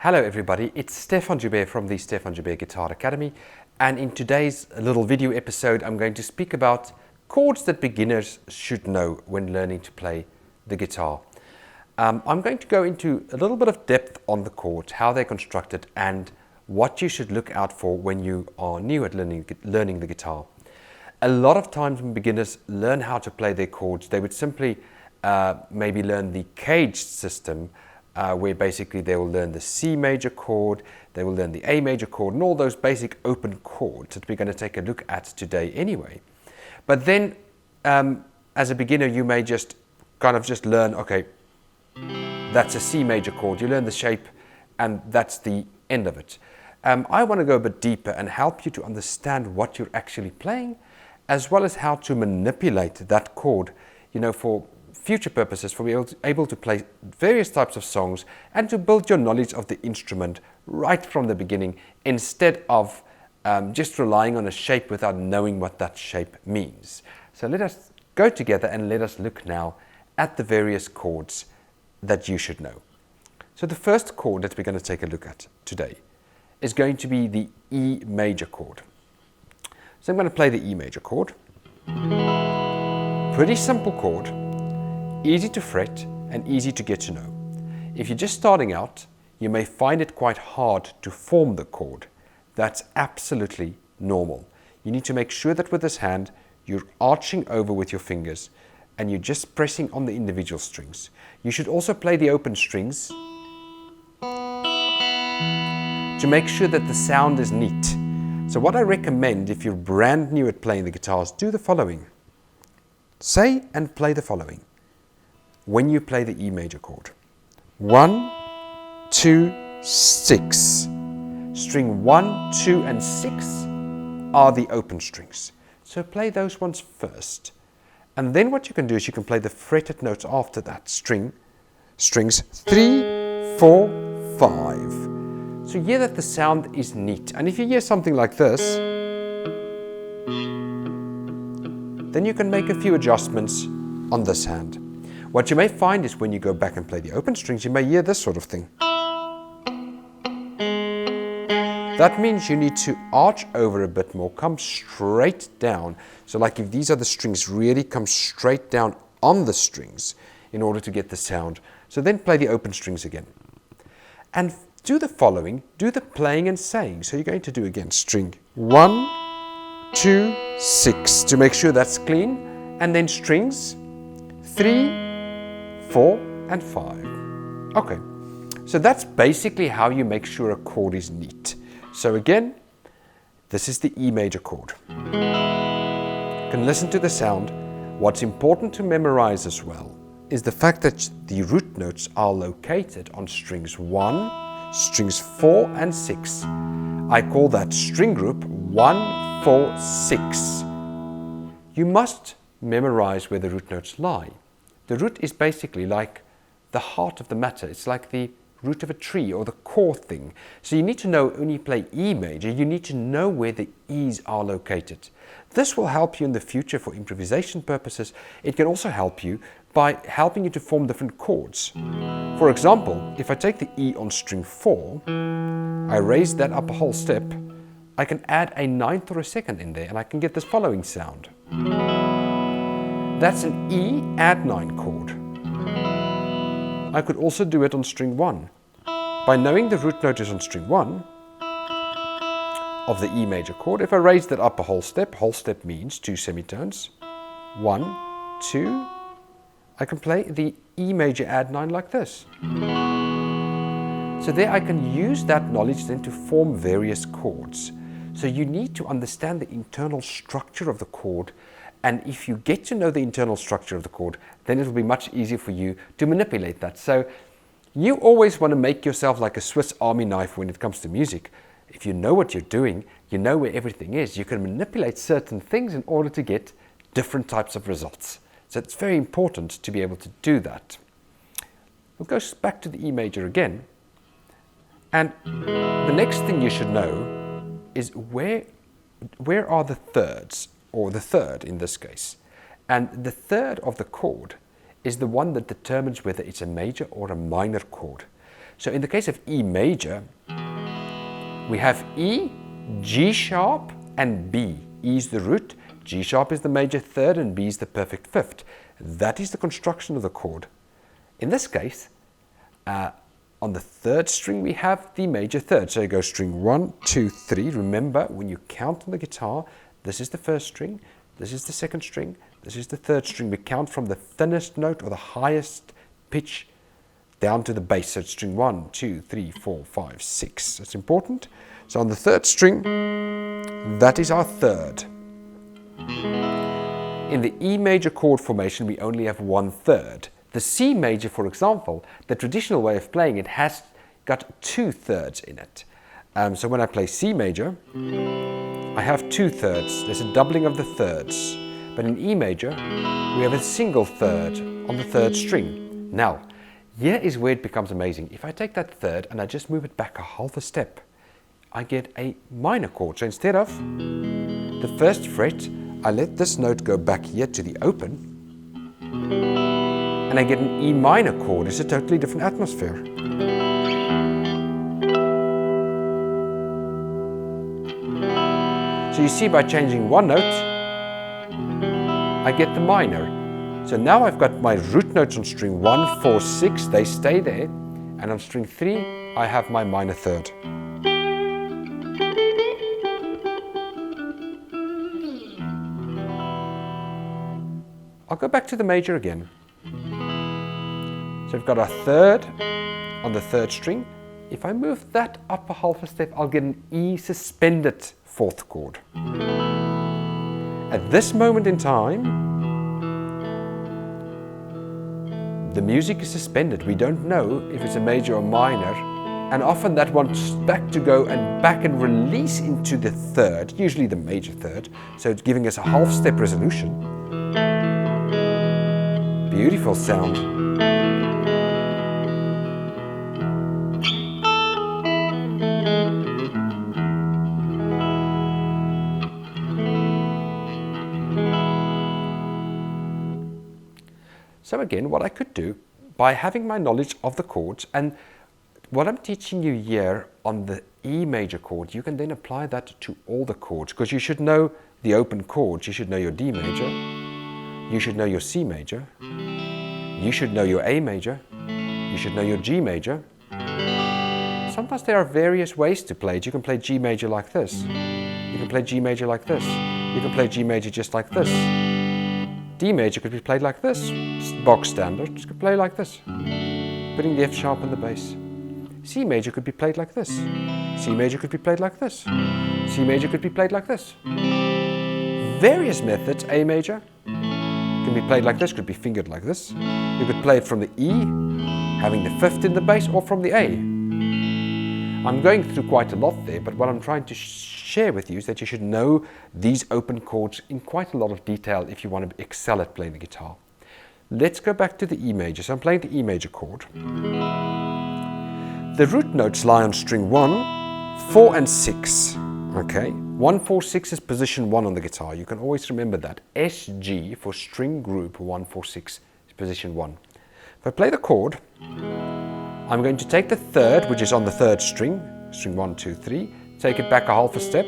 Hello everybody, it's Stefan Joubert from the Stefan Joubert Guitar Academy, and in today's little video episode I'm going to speak about chords that beginners should know when learning to play the guitar. I'm going to go into a little bit of depth on the chords, how they're constructed, and what you should look out for when you are new at learning the guitar. A lot of times when beginners learn how to play their chords, they would simply maybe learn the caged system, where basically they will learn the C major chord, they will learn the A major chord, and all those basic open chords that we're going to take a look at today anyway. But then, as a beginner, you may just learn, okay, that's a C major chord. You learn the shape, and that's the end of it. I want to go a bit deeper and help you to understand what you're actually playing, as well as how to manipulate that chord, for future purposes, for being able to play various types of songs and to build your knowledge of the instrument right from the beginning, instead of just relying on a shape without knowing what that shape means. So let us go together and let us look now at the various chords that you should know. So the first chord that we're going to take a look at today is going to be the E major chord. So I'm going to play the E major chord. Pretty simple chord. Easy to fret and easy to get to know. If you're just starting out, you may find it quite hard to form the chord. That's absolutely normal. You need to make sure that with this hand, you're arching over with your fingers and you're just pressing on the individual strings. You should also play the open strings to make sure that the sound is neat. So what I recommend if you're brand new at playing the guitars, do the following. Say and play the following when you play the E major chord. 1, 2, 6. String 1, 2, and 6 are the open strings. So play those ones first. And then what you can do is you can play the fretted notes after that. Strings 3, 4, 5. So hear that the sound is neat. And if you hear something like this, then you can make a few adjustments on this hand. What you may find is when you go back and play the open strings, you may hear this sort of thing. That means you need to arch over a bit more, come straight down. So like if these are the strings, really come straight down on the strings in order to get the sound. So then play the open strings again. And do the following, do the playing and saying. So you're going to do again string 1, 2, 6 to make sure that's clean. And then strings 3, 4 and 5. Okay, so that's basically how you make sure a chord is neat. So again, this is the E major chord. You can listen to the sound. What's important to memorize as well is the fact that the root notes are located on strings 1, strings 4 and 6. I call that string group 1, 4, 6. You must memorize where the root notes lie. The root is basically like the heart of the matter. It's like the root of a tree or the core thing. So you need to know when you play E major, you need to know where the E's are located. This will help you in the future for improvisation purposes. It can also help you by helping you to form different chords. For example, if I take the E on string 4, I raise that up a whole step, I can add a ninth or a second in there and I can get this following sound. That's an E add 9 chord. I could also do it on string 1. By knowing the root note is on string 1 of the E major chord, if I raise that up a whole step means 2 semitones, 1, 2, I can play the E major add 9 like this. So there I can use that knowledge then to form various chords. So you need to understand the internal structure of the chord. And if you get to know the internal structure of the chord, then it will be much easier for you to manipulate that. So you always want to make yourself like a Swiss Army knife when it comes to music. If you know what you're doing, you know where everything is, you can manipulate certain things in order to get different types of results. So it's very important to be able to do that. We'll go back to the E major again. And the next thing you should know is where are the thirds? Or the third in this case. And the third of the chord is the one that determines whether it's a major or a minor chord. So in the case of E major, we have E, G sharp, and B. E is the root, G sharp is the major third, and B is the perfect fifth. That is the construction of the chord. In this case, on the third string, we have the major third. So you go string 1, 2, 3. Remember, when you count on the guitar, this is the first string, this is the second string, this is the third string. We count from the thinnest note or the highest pitch down to the bass. So it's string 1, 2, 3, 4, 5, 6. That's important. So on the third string, that is our third. In the E major chord formation, we only have 1/3. The C major, for example, the traditional way of playing it has got 2/3 in it. So when I play C major, I have 2/3. There's a doubling of the thirds. But in E major, we have a single third on the third string. Now, here is where it becomes amazing. If I take that third and I just move it back a half a step, I get a minor chord. So instead of the first fret, I let this note go back here to the open, and I get an E minor chord. It's a totally different atmosphere. So you see, by changing one note, I get the minor. So now I've got my root notes on string 1, 4, 6, they stay there, and on string 3, I have my minor third. I'll go back to the major again. So we've got our third on the third string. If I move that up a half a step, I'll get an E suspended fourth chord. At this moment in time, the music is suspended. We don't know if it's a major or minor, and often that wants back to go and back and release into the third, usually the major third, so it's giving us a half step resolution. Beautiful sound. So again, what I could do, by having my knowledge of the chords, and what I'm teaching you here on the E major chord, you can then apply that to all the chords, because you should know the open chords. You should know your D major, you should know your C major, you should know your A major, you should know your G major. Sometimes there are various ways to play it. You can play G major like this, you can play G major like this, you can play G major just like this. D major could be played like this, box standard, just could play like this, putting the F sharp on the bass. C major could be played like this, C major could be played like this, C major could be played like this. Various methods. A major can be played like this, could be fingered like this. You could play it from the E, having the fifth in the bass, or from the A. I'm going through quite a lot there, but what I'm trying to share with you is that you should know these open chords in quite a lot of detail if you want to excel at playing the guitar. Let's go back to the E major. So I'm playing the E major chord. The root notes lie on string 1, 4 and 6. Okay, 1, 4, 6 is position 1 on the guitar. You can always remember that. SG for string group 1, 4, 6 is position 1. If I play the chord, I'm going to take the third, which is on the third string, string 1, 2, 3, take it back a half a step.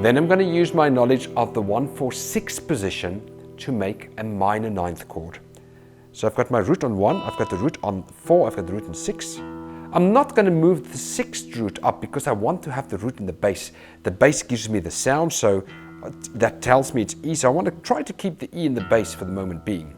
Then I'm going to use my knowledge of the 1, 4, 6 position to make a minor ninth chord. So I've got my root on 1, I've got the root on 4, I've got the root on 6. I'm not going to move the 6th root up because I want to have the root in the bass. The bass gives me the sound, so that tells me it's E. So I want to try to keep the E in the bass for the moment being.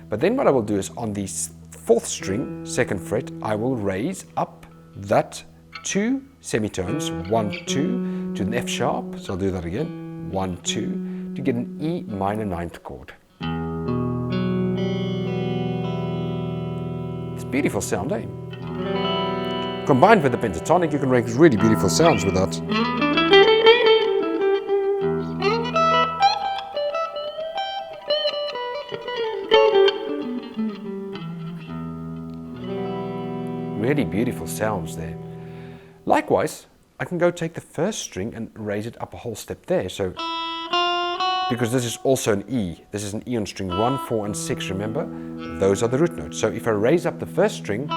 But then what I will do is on the 4th string, 2nd fret, I will raise up that 2 semitones, 1, 2, to an F sharp. So I'll do that again, 1, 2, to get an E minor ninth chord. It's a beautiful sound, eh? Combined with the pentatonic, you can make really beautiful sounds with that. Really beautiful sounds there. Likewise, I can go take the 1st string and raise it up a whole step there. So, because this is also an E. This is an E on string 1, 4 and 6, remember? Those are the root notes. So if I raise up the 1st string,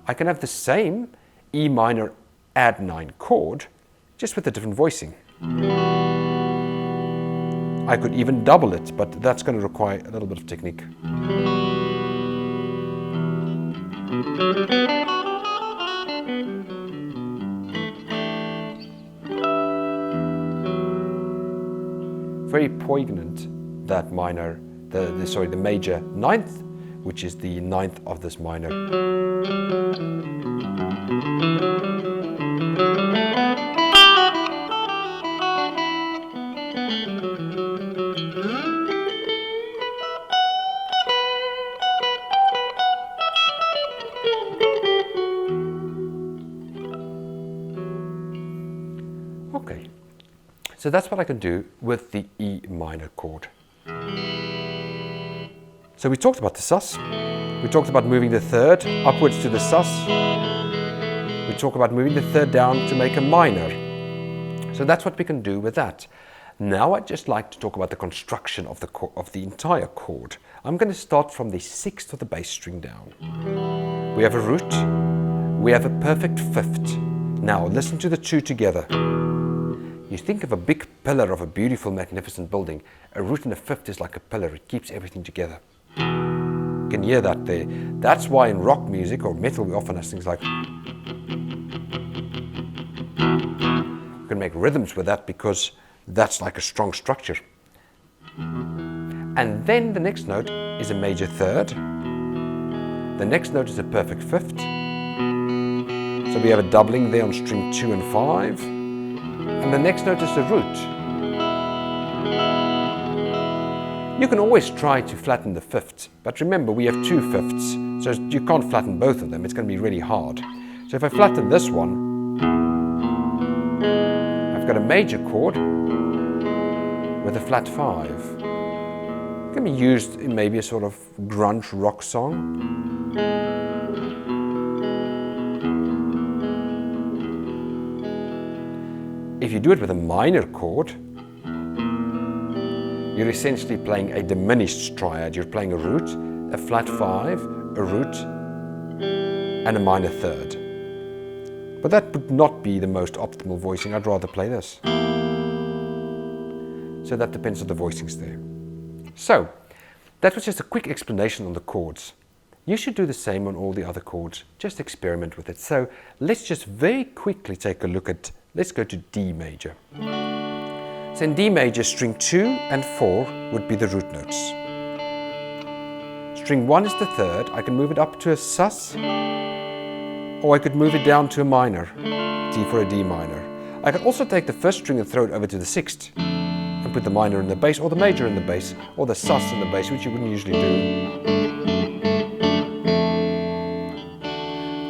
I can have the same E minor add 9 chord, just with a different voicing. I could even double it, but that's going to require a little bit of technique. Very poignant, that minor, the major ninth, which is the ninth of this minor. Okay, so that's what I can do with the E minor chord. So we talked about the sus, we talked about moving the third upwards to the sus, we talked about moving the third down to make a minor. So that's what we can do with that. Now I'd just like to talk about the construction of the entire chord. I'm going to start from the sixth of the bass string down. We have a root, we have a perfect fifth. Now listen to the two together. You think of a big pillar of a beautiful, magnificent building. A root and a fifth is like a pillar. It keeps everything together. You can hear that there. That's why in rock music or metal we often have things like... You can make rhythms with that because that's like a strong structure. And then the next note is a major third. The next note is a perfect fifth. So we have a doubling there on string 2 and 5. And the next note is the root. You can always try to flatten the fifths, but remember we have two fifths, so you can't flatten both of them. It's going to be really hard. So if I flatten this one, I've got a major chord with a flat 5. It can be used in maybe a sort of grunge rock song. If you do it with a minor chord, you're essentially playing a diminished triad. You're playing a root, a flat 5, a root, and a minor third. But that would not be the most optimal voicing. I'd rather play this. So that depends on the voicings there. So, that was just a quick explanation on the chords. You should do the same on all the other chords. Just experiment with it. So, let's just very quickly take a look at, let's go to D major. So in D major, string 2 and 4 would be the root notes. String 1 is the third. I can move it up to a sus, or I could move it down to a minor, D for a D minor. I could also take the first string and throw it over to the sixth, and put the minor in the bass, or the major in the bass, or the sus in the bass, which you wouldn't usually do.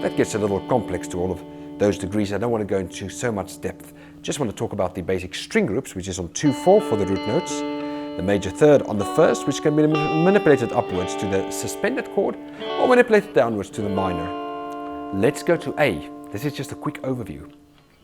That gets a little complex to all of those degrees. I don't want to go into so much depth. Just want to talk about the basic string groups, which is on 2-4 for the root notes, the major third on the first, which can be manipulated upwards to the suspended chord or manipulated downwards to the minor. Let's go to A. This is just a quick overview.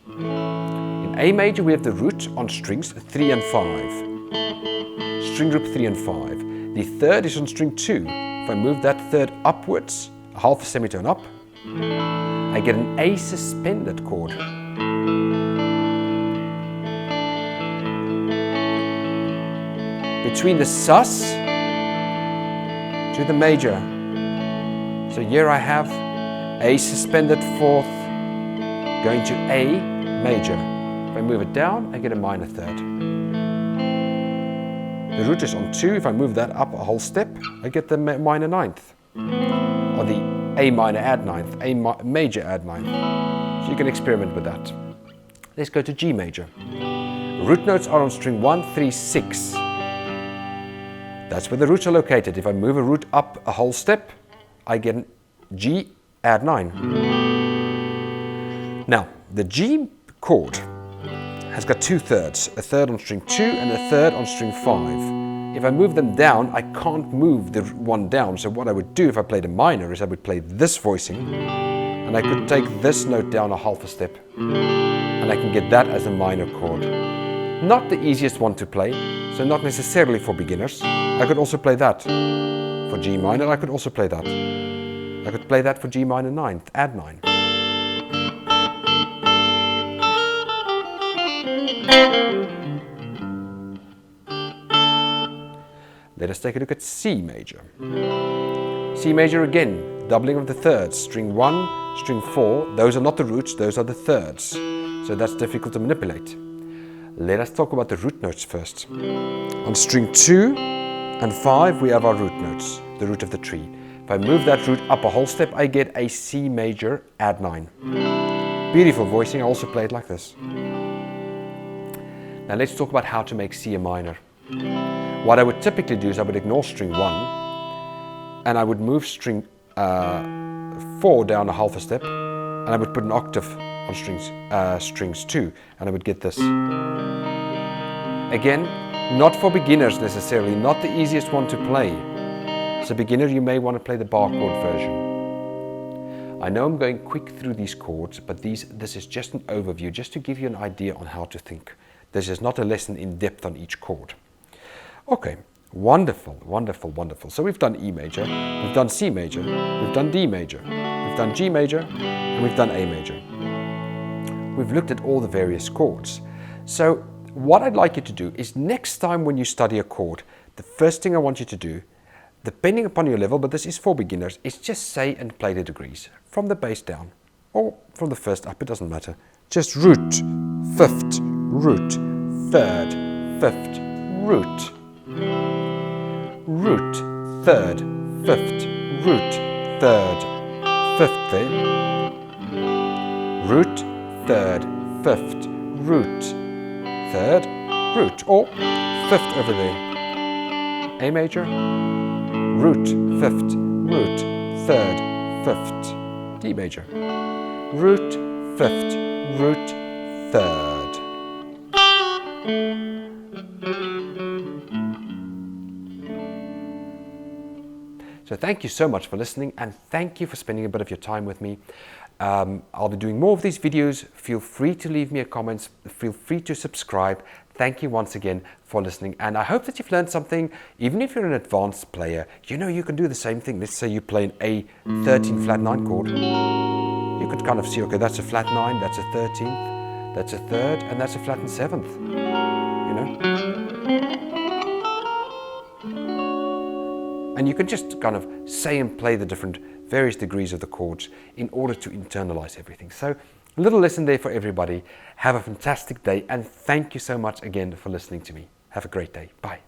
In A major we have the root on strings 3 and 5. String group 3 and 5. The third is on string 2. If I move that third upwards, a half a semitone up, I get an A suspended chord. Between the sus to the major. So here I have A suspended fourth going to A major. If I move it down, I get a minor third. The root is on 2. If I move that up a whole step, I get the minor ninth. Or the A minor add ninth, A major add ninth. So you can experiment with that. Let's go to G major. Root notes are on string 1, 3, 6. That's where the roots are located. If I move a root up a whole step, I get an G add 9. Now, the G chord has got two thirds, a third on string 2 and a third on string 5. If I move them down, I can't move the one down. So what I would do if I played a minor is I would play this voicing, and I could take this note down a half a step, and I can get that as a minor chord. Not the easiest one to play, so not necessarily for beginners. I could also play that. For G minor, I could also play that. I could play that for G minor 9th, add 9. Let us take a look at C major. C major again, doubling of the thirds. String 1, string 4, those are not the roots, those are the thirds. So that's difficult to manipulate. Let us talk about the root notes first. On string 2 and 5 we have our root notes, the root of the tree. If I move that root up a whole step, I get a C major, add 9. Beautiful voicing, I also play it like this. Now let's talk about how to make C a minor. What I would typically do is I would ignore string 1 and I would move string 4 down a half a step and I would put an octave on strings 2 and I would get this. Again, not for beginners necessarily, not the easiest one to play. As a beginner you may want to play the bar chord version. I know I'm going quick through these chords, but this is just an overview, just to give you an idea on how to think. This is not a lesson in depth on each chord. Okay, wonderful, wonderful, wonderful. So we've done E major, we've done C major, we've done D major, we've done G major, and we've done A major. We've looked at all the various chords. So what I'd like you to do is next time when you study a chord, the first thing I want you to do, depending upon your level, but this is for beginners, is just say and play the degrees from the bass down or from the first up, it doesn't matter. Just root, fifth, root, third, fifth, root. Root, third, fifth, root, third, fifth there. Root, third, fifth, root, third, root, or fifth over there. A major, root, fifth, root, third, fifth. D major, root, fifth, root, third. So thank you so much for listening, and thank you for spending a bit of your time with me. I'll be doing more of these videos. Feel free to leave me a comment. Feel free to subscribe. Thank you once again for listening. And I hope that you've learned something. Even if you're an advanced player, you know you can do the same thing. Let's say you play an A13 flat 9 chord. You could kind of see, okay, that's a flat 9, that's a 13th, that's a 3rd, and that's a flattened 7th. You know? And you can just kind of say and play the different various degrees of the chords in order to internalize everything. So a little lesson there for everybody. Have a fantastic day, and thank you so much again for listening to me. Have a great day. Bye.